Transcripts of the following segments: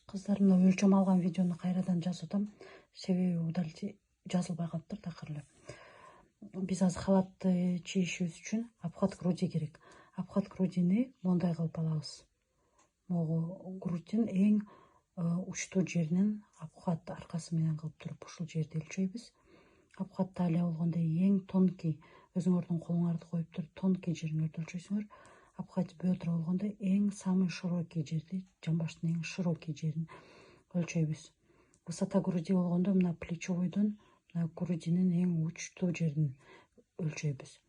Кыздар, мына өлчөм алган видеону кайрадан жазып атам. Себеби удалить жазылбай калыптыр такыр эле. Биз азыр халатты чийишибиз үчүн обхват груди керек. Обхват грудини мондай кылып алабыз. Могу грудтун эң учтуу жеринен обхват аркасы менен кылып туруп ушул жерди өлчөйбүз. Обхват талия болгондо эң тонкий, өзүңөрдүн колуңарды коюп туруп тонкий жериңерди өлчөйсүңөр. Обхват бедра болгондо эң самый широкий жерди, жамбаштын эң широкий жерин өлчөйбүз. Высота груди болгондо мына плечевойдон грудинин эң учтуу жерин өлчөйбүз.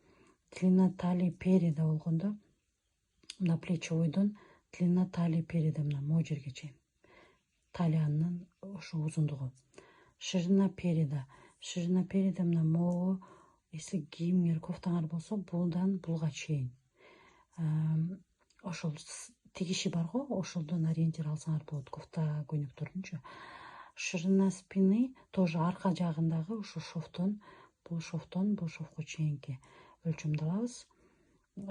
Длина талии переда болгондо мына плечевойдон длина талии переда мына могу жерге чейин. Талиянын ошо узундугу. Ширина переда мына могу, если кийимиңер, кофтаңар болсо, будан булга чейин. Ошол тигиши бар го, ошолдон ориентир алсаңар болот, кофта көйнөктөрдүнчү. Ширина спины тоже арка жагындагы ушу шовтон, бул шовко чейинки өлчөмдү алабыз.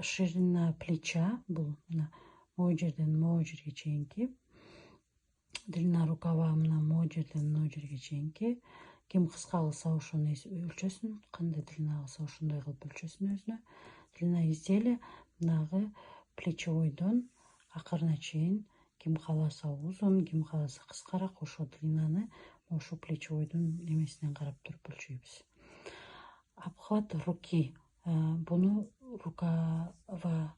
Ширина плеча бул мына могу жерден могу жерге чейинки. Длина рукава мына могу жерден могу жерге чейинки. Ким кыска кылса ошону өлчөсүн, кандай длина кылса ошондой кылып өлчөсүн өзүнө. Длина изделия мынагы плечевойдон акырына чейин, ким кааласа узун, ким кааласа кыскараак, ошо длинаны ошо плечевойдун эмесинен карап туруп өлчөйбүз. Обхват руки. Буну рукаваны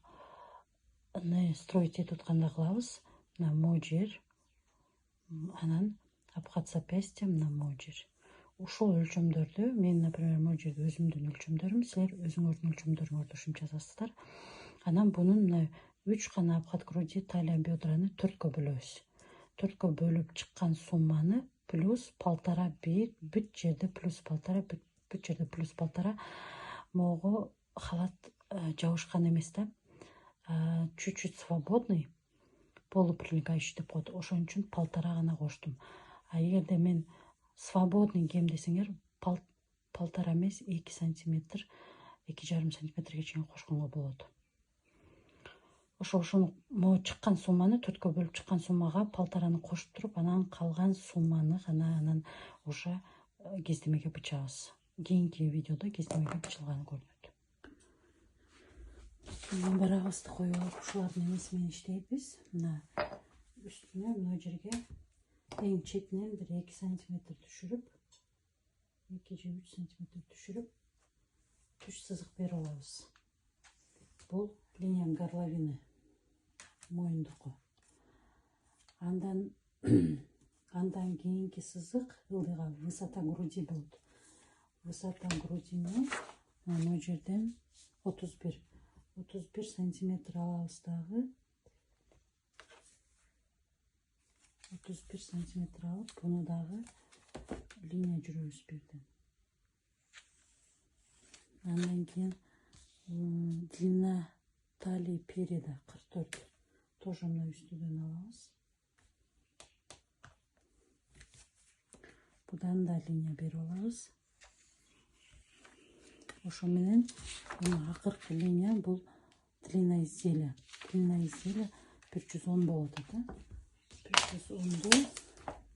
строить этип атканда кылабыз. Мына могу жер, анан обхват запястья мына могу жер. Ушул өлчөмдөрдү мен, например, могу жерде өзүмдүн өлчөмдөрүм, силер өзүңөрдүн өлчөмдөрүңөрдү ушинтип жазасыздар. Анан бунун мына 3 гана обхват груди, талия, бедраны 4кө бөлөбүз. 4кө бөлүп чыккан сумманы плюс 1,5 бүт жерде плюс 1,5 бүт жерде плюс 1,5 могу халат жабышкан эмес да. Чуть-чуть свободный, полуприлегающий деп коет. Ошон үчүн 1,5 гана коштум. А эгерде мен свободный кийем десеңер, 1,5 эмес 2 сантиметр, 2,5 сантиметрге чейин кошконго болот. Ошону могу чыккан сумманы 4кө бөлүп чыккан суммага 1,5 кошуп туруп, анан калган сумманы гана анан уже кездемеге бычабыз. Кийинки видеодо кездемеге бычылганы көрүнөт. Барабызды коюп алып, ушулардын эмеси менен иштейбиз. Мына үстүнө мына жерге эң четинен бир 2 сантиметр түшүрүп, 2 же 3 сантиметр түшүрүп, түш сызык берип алабыз. Бул линия горловины, моюндуку. Андан кийинки сызык ылдыйга высота груди болот. Высота грудини могу жерден 31 сантиметр алабыз дагы. 31 сантиметр алып, буну дагы линия жүрөбүз берден. Андан кийин длина талии переда 44. Тоже мына үстүдөн алабыз. Будан да линия берип алабыз. Ошо менен акыркы линия бул длина изделия. Длина изделия 110 болот да. 110ду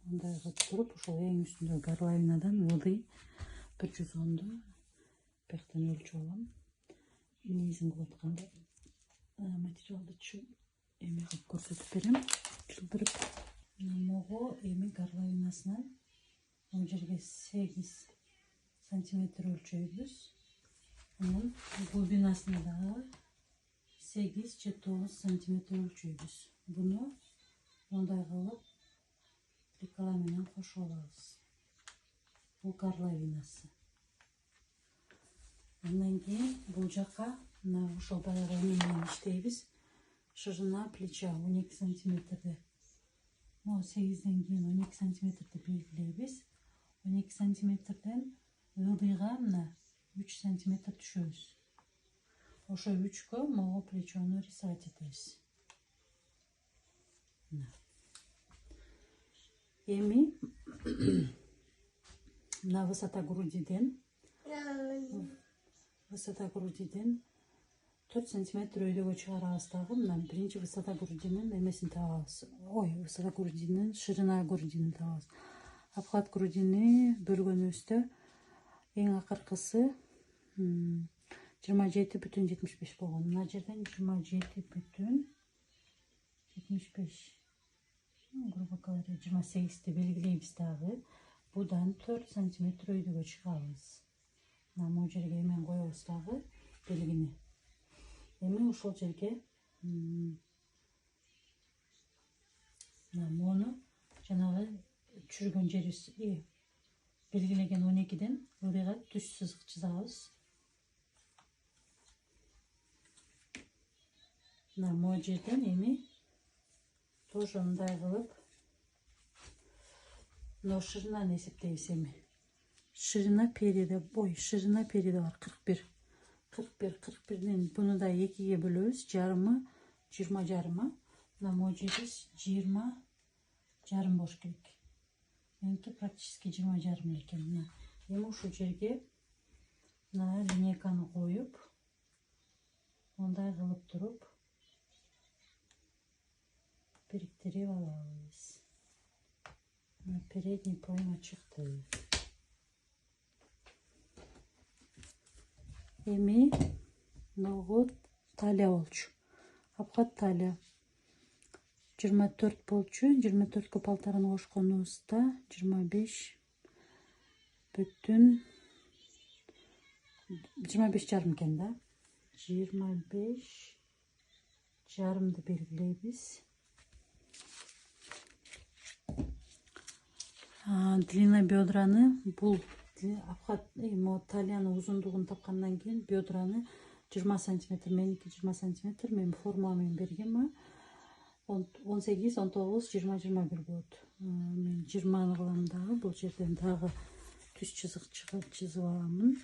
мындай кылып туруп, ошол эң үстүндө горловинадан ылдый 110ду бияктан өлчөп алам. Низин кылып атканда материалды эме кылып көрсөтүп берем. Чылдырып могу эми горловинасынан могу жерге 8 сантиметр өлчөйбүз. Анан глубинасына дагы 8 же 9 сантиметр өлчөйбүз. Буну мындай кылып лекала менен кошуп алабыз. Бул горловинасы. Андан кийин бул жака мына ошол баягы эме менен иштейбиз. Ширина плеча 12 сантиметрди. Могу 8ден кийин 12 сантиметрди белгилейбиз. 12 сантиметрден ылдыйга мына 3 сантиметр түшөбүз. Ошо 3кө могу плечону рисовать этебиз. Эми мына высота грудиден 4 сантиметр өйдөгө чыгарабыз дагы. Мына биринчи высота грудинин эмесин табабыз. Ой, высота грудинин, ширина грудинин табабыз. Обхват грудини бөлгөнүбүздө эң акыркысы 27,75 болгон. Мына жерден 27,75, грубо говоря 28 белгилейбиз дагы. Будан 4 сантиметр өйдөгө чыгабыз. Мына могу жерге эмен коебуз дагы белгини. Эми ушул жерге мону жанагы түшүргөн жерибиз белгилеген 12ден ырыйга түз сызык чызабыз. Мына могу жерден эми тоже мындай кылып но ширинаны эсептейбиз эми. Ширина периода бар 41. 41ден буну да 2ге бөлөбүз. Жарымы 20 жарымы. Мына могу жерибиз 20 жарым болуш керек. Меники практически 20 жарым экен. Мына эми ушул жерге мына линейканы коюп, мындай кылып туруп бириктирип алабыз. Мына передний пойма чыкты. Эми ногу талия болчу. Обхват талия 24 болчу. 24кө полтораны кошконубузда 25 жарым экен да. 25 жарымды белгилейбиз. Длина бедраны бул обхват талияны узундугун тапкандан кийин бедраны 20 сантиметр, меники 20 сантиметр, мен формула менен бергенмин. 18, 19, 20, 21 болот. Мен 20-ны кылам дагы. Бул жерден дагы түз чызык чызып аламын.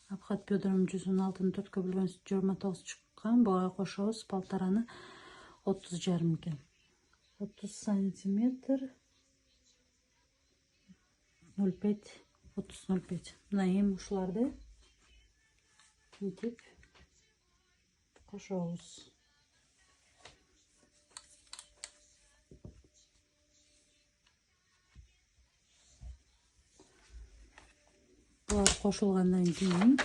Обхват бедранын 116-ны 4кө бөлгөнүбүз 29 чыккан. Буга кошобуз полтораны 30 жарым экен. 30 сантиметр 0,5, 30,05. Мына эми ушуларды мынтип кошобуз. Булар кошулгандан кийин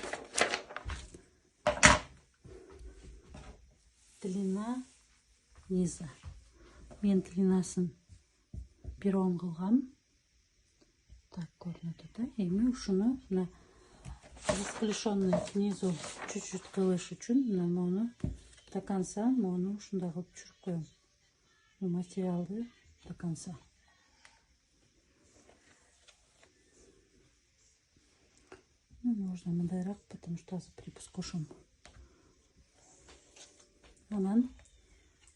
длина низа. Мен длинасын 1,10 кылгам. Так көрүнөт да. Эми ушуну мына расклешенный снизу чуть-чуть кылыш үчүн мына мону до конца мону ушундай кылып түшүрүп коем. Бул материалды до конца. Можно мындайраак, потому что азыр припуск кошом. Анан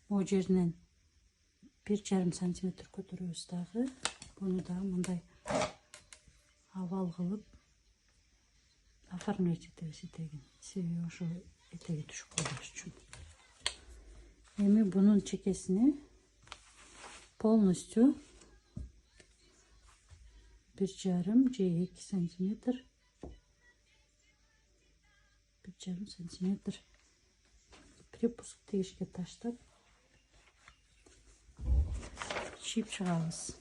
могу жеринен 1,5 сантиметр көтөрөбүз дагы. Буну дагы мындай овал кылып оформлять этебиз этегин. Себеби ошо этеги түшүп калбаш үчүн. Эми бунун чекесине полностью 1,5 же 2 сантиметр 1,5 сантиметр припуск тегишке таштап чийип чыгабыз.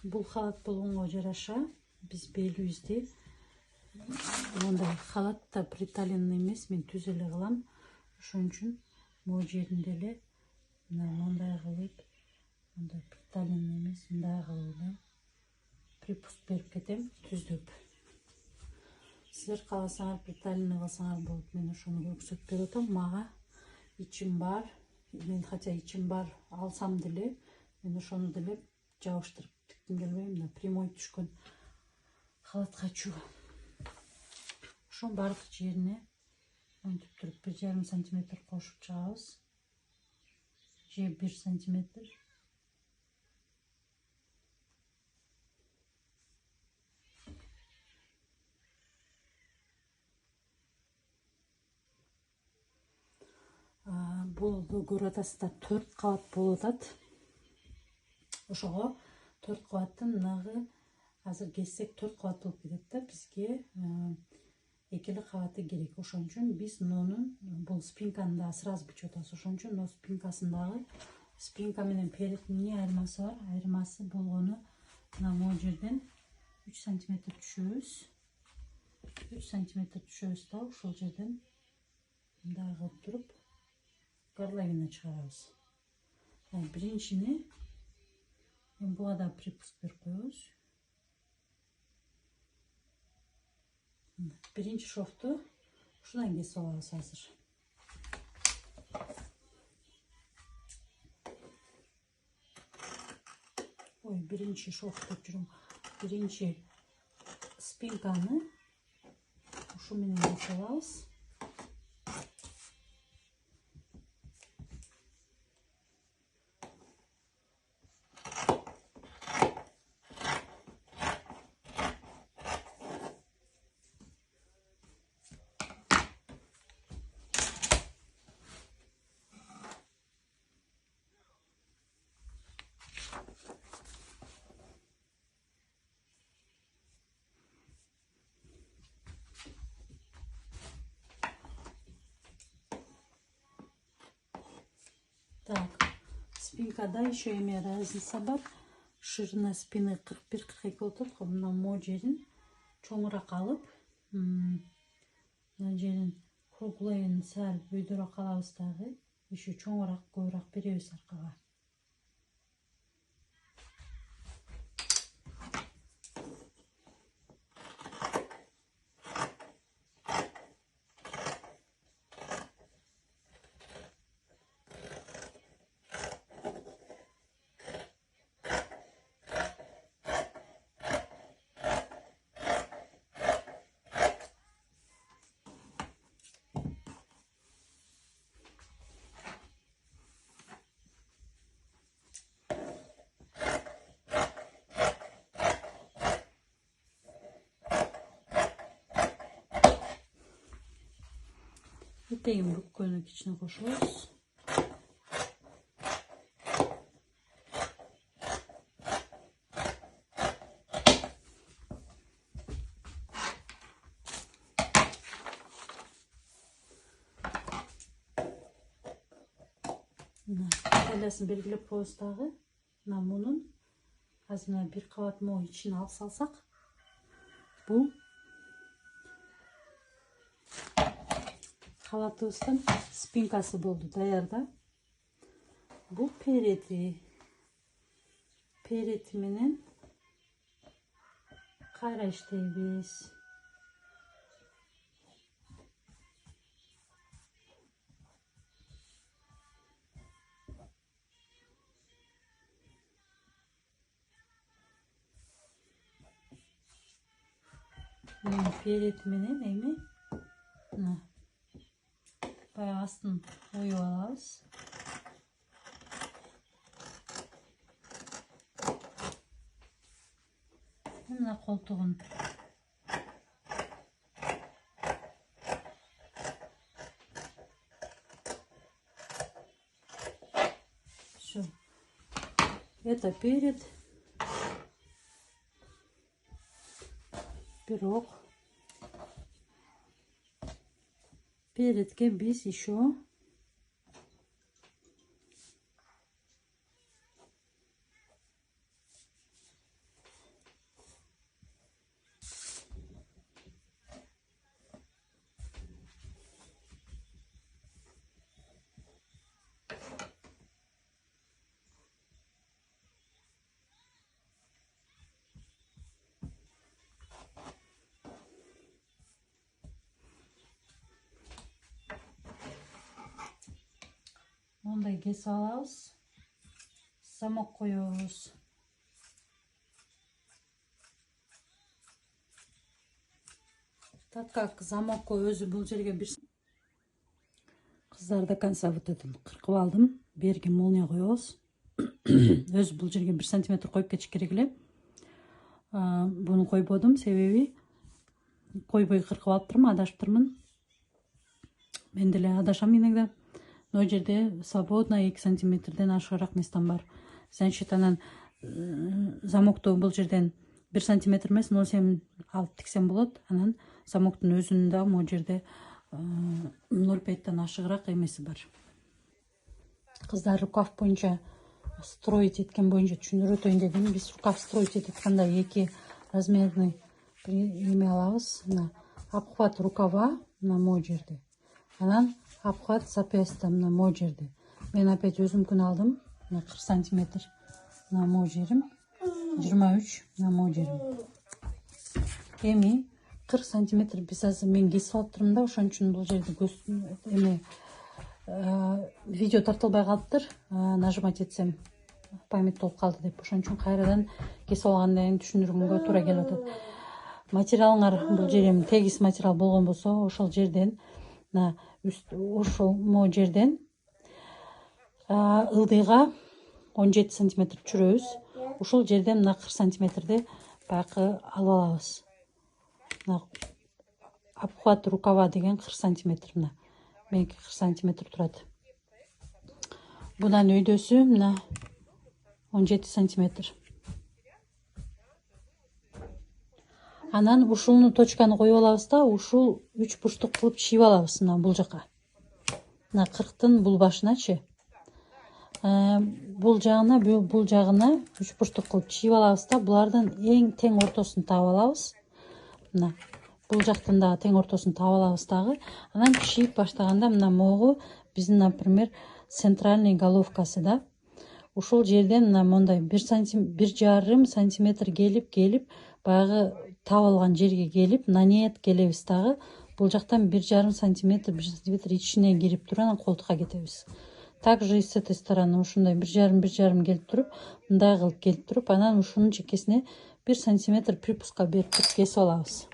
Бул халат болгонго жараша биз белибизди мындай халатта приталенный эмес, мен түз эле кылам. Ошон үчүн могу жеринде эле мындай кылып, мындай приталенный эмес, мындай кылып эле припуск берип кетем түздөп. Силер кааласаңар приталенный кылсаңар болот. Мен ошону көрсөтүп берип атам. Мага ичим бар. Мен хотя ичим бар алсам деле, мен ошону деле жабыштырып тикким келбейм. Мына прямой түшкөн халатка чу. Ошон бардык жерине монтип туруп 1,5 сантиметр кошуп чыгабыз. Же 1 сантиметр. Бул көрүп атасыздар, 4 кабат болуп атат. Ошого 4 кабаттын нагы азыр кессек 4 кабат болуп кетет да, бизге 2 кабаты керек. Ошон үчүн биз нонун бул спинканы да сразу бичип атабыз. Ошон үчүн но спинкасындагы спинка менен передтин эмне айырмасы бар? Айырмасы болгону мына могу жерден 3 сантиметр түшөбүз. 3 сантиметр түшөбүз да ошол жерден мындай кылып туруп горловина чыгарабыз. Биринчини буга да припуск берип коебуз. Биринчи шовту ушудан кесип алабыз азыр. Ой, биринчи шов деп жүрүм. Биринчи спинканы ушу менен кесип алабыз. Так, спинкада еще эме разница бар. Ширина спины 41-42 болуп атат. Мына могу жерин чоңураак алып, мына жерин круглыйын сәл бүйдүрөөк алабыз дагы. Еще чоңураак, көбүрөөк беребиз аркага. Этегин бүккөнү кичине кошобуз. Талиясын белгилеп коебуз дагы. Мына мунун азыр мына 1 кабат могу ичине алып салсак, бул халатыбыздын спинкасы болду даяр да. Бул перети менен кайра иштейбиз. Перети менен эми баягы астын оюп алабыз. Мына колтугун все. Это перед. Бирок передке биз еще мындай кесип алабыз. Замок коебуз. Так как замокко өзү бул жерге бир кыздар до конца вот этим кыркып алдым. Берги молния коебуз. Өзү бул жерге 1 сантиметр коюп кетиш керек эле. Буну койбодум, себеби койбой кыркып алыптырмын, адашыптырмын. Мен деле адашам иногда. Но жерде свободно 2 сантиметрден ашыгыраак местам бар. Значит, анан замокту бул жерден 1 сантиметр эмес 0,7 алып тиксем болот. Анан замоктун өзүнүн да могу жерде 0,5 ашыгыраак эмеси бар. Кыздар рукав боюнча строить эткен боюнча түшүндүрүп өтөйүн дедим. Биз рукав строить этип атканда 2 размерный эме алабыз. Мына обхват рукава мына могу жерде. Анан обхват запястья мына могу жерде. Мен опять өзүмкүн алдым. Мына 40 сантиметр. Мына могу жерим 23 мына могу жерим. Эми 40 сантиметр биз азыр мен кесип алып турмун да, ошон үчүн бул жерде эме видео тартылбай калыптыр. Нажимать этсем память болуп калды деп. Ошон үчүн кайрадан кесип алгандан кийин түшүндүргөнгө туура келип атат. Материалыңар бул жер эми тегиз материал болгон болсо, ошол жерден мына ошол могу жерден ылдыйга 17 сантиметр түшүрөбүз. Ушул жерден мына 40 сантиметрди байкы алып алабыз. Мына обхват рукава деген 40 сантиметр мына. Меники 40 сантиметр турат. Будан өйдөсү мына 17 сантиметр. Анан ушуну точканы коюп алабыз да, ушул 3 бурчтук кылып чийип алабыз мына бул жака. Мына 40тын бул башыначы. Бул жагына 3 бурчтук кылып чийип алабыз да, булардын эң тең ортосун таап алабыз. Мына бул жактын дагы тең ортосун таап алабыз дагы. Анан чийип баштаганда мына могу биздин, например, центральный головкасы да. Ушул жерден мына мондай 1,5 сантиметр келип баягы таап алган жерге келип, на нет келебиз дагы. Бул жактан 1,5 сантиметр ичине кирип туруп анан колтукка кетебиз. Также и с этой стороны ушундай 1,5 келип туруп, мындай кылып келип туруп, анан ушунун чекесине 1 сантиметр припуска берип туруп кесип алабыз.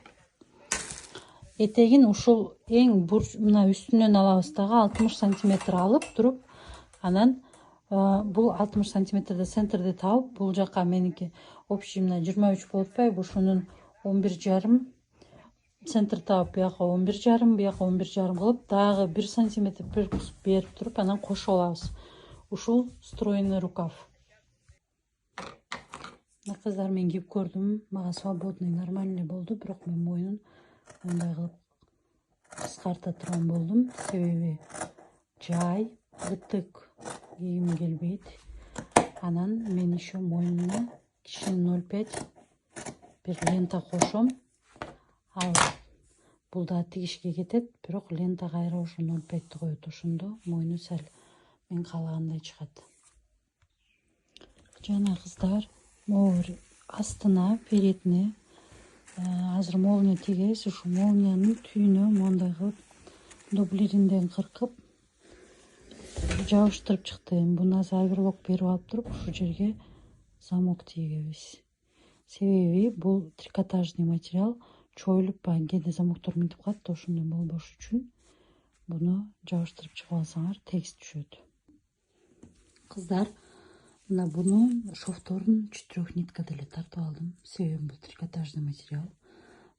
Этегин ушул эң мына үстүнөн алабыз дагы 60 сантиметр алып туруп, анан бул 60 сантиметрде центрди таап, бул жака меники общий мына 23 болуп атпайбы, ушунун 11,5 центр таап, буяка 11,5, буяка 11,5 кылып, дагы 1 сантиметр припуск берип туруп, анан кошуп алабыз. Ушул стройный рукав. Кыздар, мен кийип көрдүм, мага свободный нормальный болду, бирок мен мойнун мындай кылып кыскарта турган болдум. Себеби жай, ытык кийим келбейт. Анан мен еще мойнуна кичине 0,5 бир лента кошом. Ал бул да тигишке кетет, бирок лента кайра ошо 0,5 коет. Ошондо мойну сал мен каалагандай чыгат. Жана кыздар, могу астына, передине азыр молния тигебиз. Ушу молниянын түйүнө мондай кылып дублеринден кыркып жабыштырып чыкты. Буну азыр оверлок берип алып туруп, ушу жерге замок тийгебиз. Себеби бул трикотажный материал, чоюлуп баягы кээде замоктор мынтип калат да, ошондой болбош үчүн буну жабыштырып чыгып алсаңар тегиз түшөт. Кыздар, мына буну шовторун 4 ниткада эле тартып алдым. Себеби бул трикотажный материал.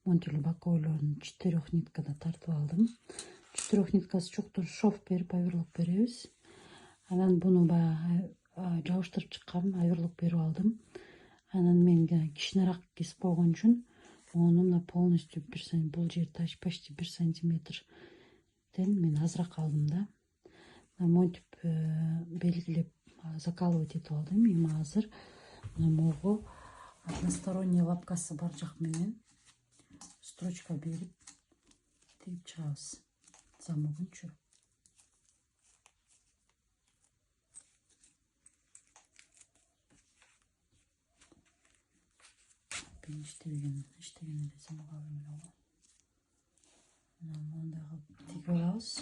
Монтель боковойлорун 4 ниткада тартып алдым. 4 ниткасы жоктор шов берип, оверлок беребиз. Анан буну баягы жабыштырып чыккам, оверлок берип алдым. Анан мен кичинерээк кесип койгон үчүн ону мына полностью бул жер почти 1 сантиметрден мен азыраак алдым да. Монтип белгилеп закалывать этип алдым. Эми азыр мына могу односторонний лапкасы бар жак менен строчка берип тигип чыгабыз замогунчу. Ben иштеген эле замок алып мындай кылып тигип алабыз.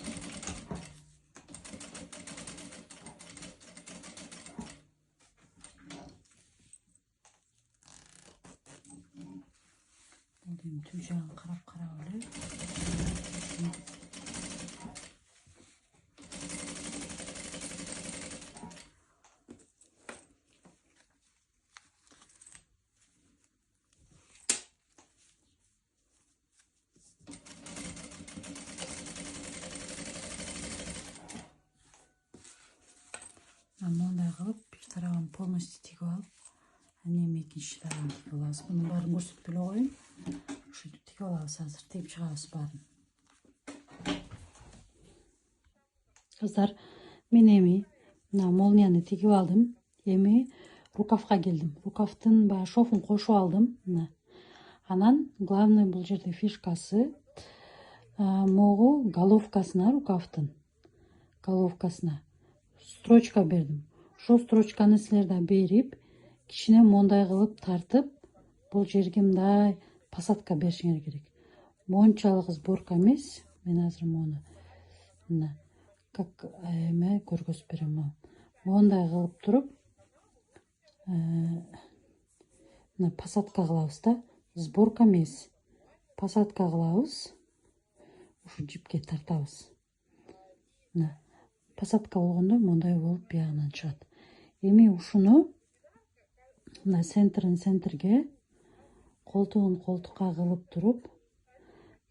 Түп жагын карап эле. Мындай кылып бир тарабын полностью тигип алып, экинчи тагын тигип алабыз. Мунун баарын көрсөтпөй эле коеюн. Ушинтип тигип алабыз азыр. Тигип чыгабыз баарын. Кыздар, мен эми мына молнияны тигип алдым. Эми рукавга келдим. Рукавдын баягы шовун кошуп алдым. Мына. Анан главный бул жерде фишкасы могу головкасына, рукавдын головкасына строчка бердим. Ошол строчканы силер да берип, кичине мондай кылып тартып, бул жерге мындай посадка беришиңер керек. Мончалык сборка эмес. Мен азыр мону мына как эме көргөзүп берем. Мондай кылып туруп, мына посадка кылабыз да. Сборка эмес. Посадка кылабыз. Ушу жипке тартабыз. Мына посадка болгондо мондай болуп биягынан чыгат. Эми ушуну мына центрге колтугун колтукка кылып туруп,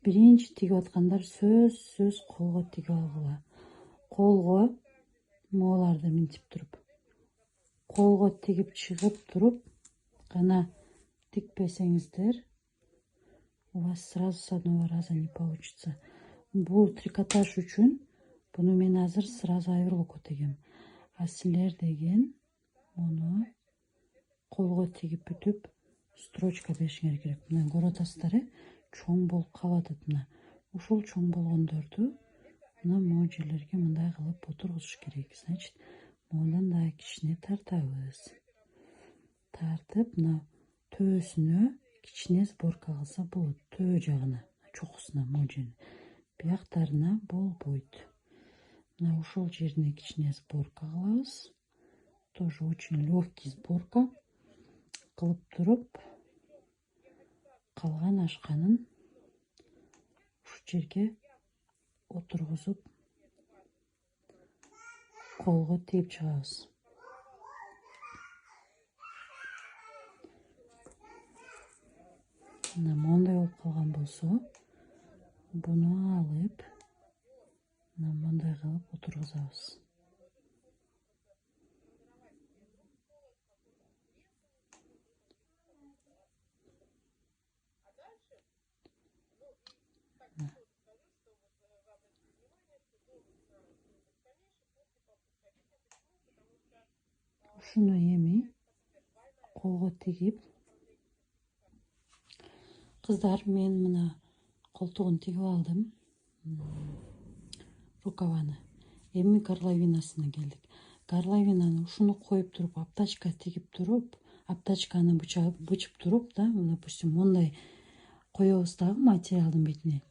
биринчи тигип аткандар сөзсүз колго тигип алгыла. Колго мооларды минтип туруп, колго тигип чыгып туруп, гана тикпесеңиздер, у вас сразу с одного раза не получится. Бул трикотаж үчүн буну мен азыр сразу айверлокко тегем. А силер деген муну колго тигип бүтүп строчка беришиңер керек. Мына көрүп атасыздар, чоң болуп калып мына. Ушул чоң болгондорду мына могу жерлерге мындай кылып отургузуш керек. Значит, моунан да кичине тартабыз. Тартып, мына төөсүнө кичине сборка кылса болот. Төө жагына, чокусуна, могу жерине. Бияктарына болбойт. Мына ушул жерине кичине сборка кылабыз. Тоже очень легкий сборка кылып туруп, калган ашканын ушу жерге отургузуп колго тигип чыгабыз. Мына мондай болуп калган болсо, буну алып, мына мондай кылып отургузабыз. Ушуну эми колго тигип, кыздар, мен мына колтугун тигип алдым. Рукаваны. Эми горловинасына келдик. Горловинаны ушуну коюп туруп, аптачка тигип туруп, аптачканы бычып туруп да, допустим, мондай коебуз дагы материалдын бетине.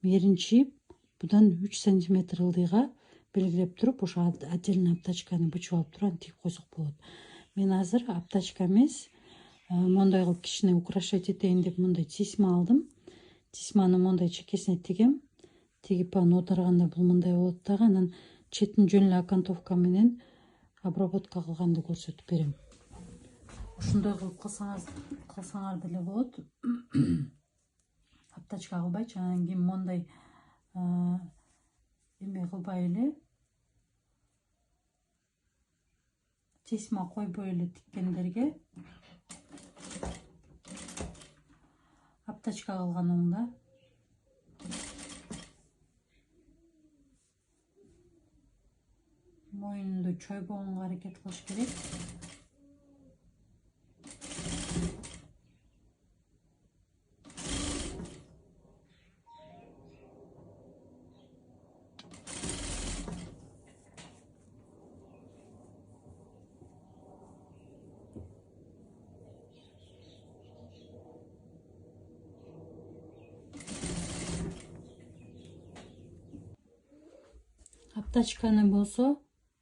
Меринчи будан 3 сантиметр ылдыйга белгилеп туруп, ошо отдельно аптачканы бычып алып туруп тигип койсок болот. Мен азыр аптачка эмес, мондай кылып кичине украшать этейин деп мондай тисма алдым. Тисманы мондай чекесине тигем. Тигип аны оодарганда бул мындай болот дагы, анан четин жөн эле окантовка менен обработка кылганды көрсөтүп берем. Ушундай кылып кылсаңар деле болот. Аптачка кылбайчы, анан кийин мондай эме кылбай эле, тисма койбой эле тиккендерге аптачка кылган оңда мойнунду чойбогонго аракет кылыш керек. Аптачканы болсо,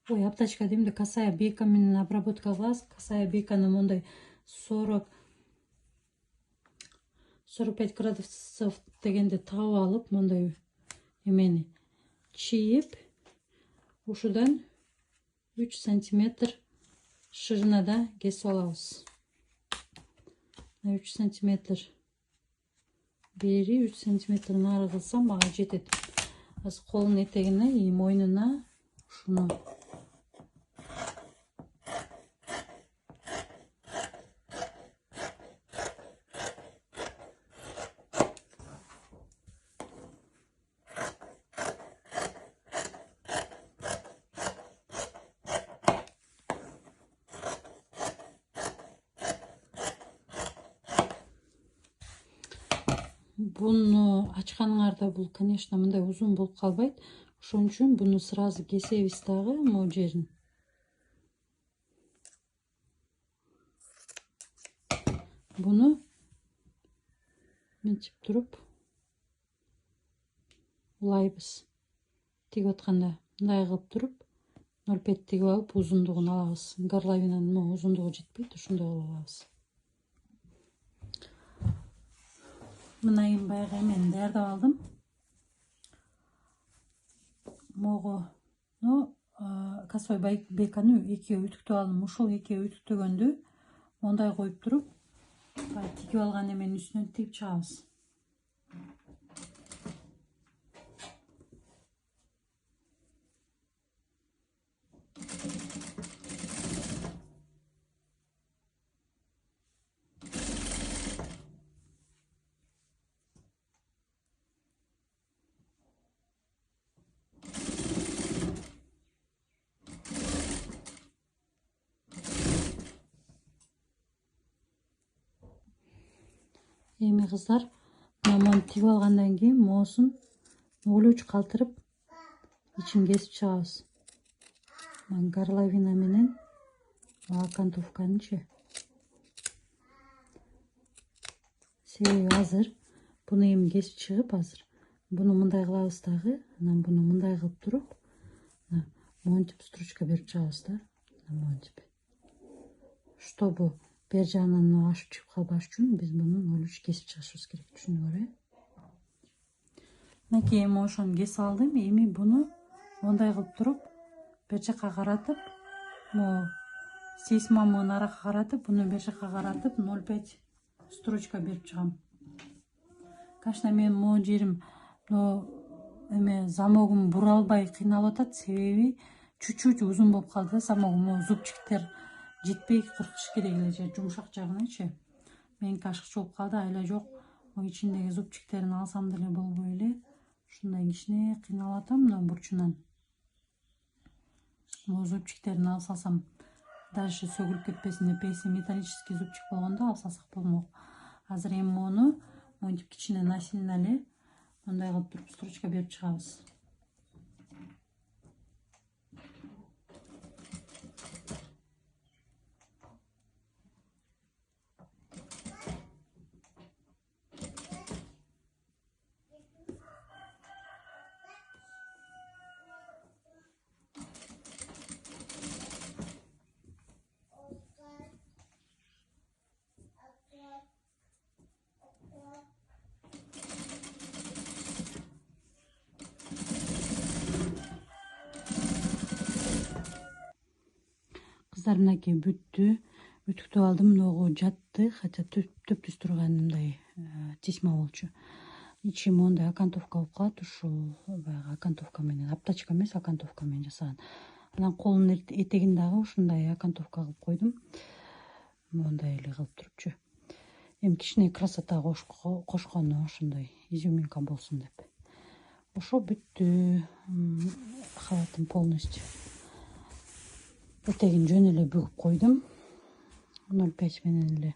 аптачка дейм да, косая бейка менен обработка кылабыз. Косая бейканы мондай 40-45 градусов дегенде табып алып, мондай эмени чийип, ушудан 3 сантиметр ширинада кесип алабыз. 3 сантиметр бери, 3 сантиметр нары кылсам мага жетет. Азыр колдун этегине и мойнуна ушуну Буну ачканыңарда бул, конечно, мындай узун болуп калбайт. Ошон үчүн буну сразу кесебиз дагы могу жерин. Буну мынтип туруп улайбыз. Тигип атканда мындай кылып туруп 0,5 тигип алып узундугун алабыз. Горловинанын узундугу жетпейт, ошондой кылып алабыз. Мына эми баягы эмени даярдап алдым. Могу косой беканы экиге үтүктөп алдым. Ушул экиге үтүктөгөндү мондай коюп туруп, тигип алган эменин үстүнөн тигип чыгабыз. Эми кыздар, мону тигип алгандан кийин моосун ногулууч калтырып ичин кесип чыгабыз. Горловина менен окантовканычы. Себеби азыр буну эми кесип чыгып, азыр буну мындай кылабыз дагы, анан буну мындай кылып туруп, монтип стручка берип чыгабыз да. Монтип. Чтобы бер жагынан ашып чыгып калбаш үчүн биз буну нолуч кесип чыгышыбыз керек, түшүндүңөр, Мынакей эми ошону кесип алдым. Эми буну мондай кылып туруп, бер жакка каратып, могу сейсмамын аракка каратып, буну бер жакка каратып 0,5 строчка берип чыгам. Конечно, мен могу жерим замогум бура албай кыйналып атат, себеби чуть-чуть узун болуп калды да замогум. Зубчиктер жетпей, кыркыш керек эле же жумшак жагыначы. Меники ашыкчы болуп калды, айла жок. Ичиндеги зубчиктерин алсам деле болбой эле. Ушундай кичине кыйналып атам мына бурчунан. Зубчиктерин алып салсам, дальше сөгүлүп кетпесин деп, эси металлический зубчик болгондо алып салсак болмок. Азыр эми мону монтип кичине насильно эле мындай кылып туруп строчка берип чыгабыз. Кыздар, мынакей бүттү. Үтүктөп алдым, ногу жатты, хотя түп-түз турган мындай тесма болчу. Ичи мондай окантовка болуп калат, ушул баягы окантовка менен, аптачка эмес, окантовка менен жасаган. Анан колунун этегин дагы ушундай окантовка кылып койдум. Мондай эле кылып турупчу. Эми кичине красота кошкону ошондой изюминка болсун деп. Ошо бүттү. Халатым полностью. Этегин жөн эле бүгүп койдум. 0,5 менен эле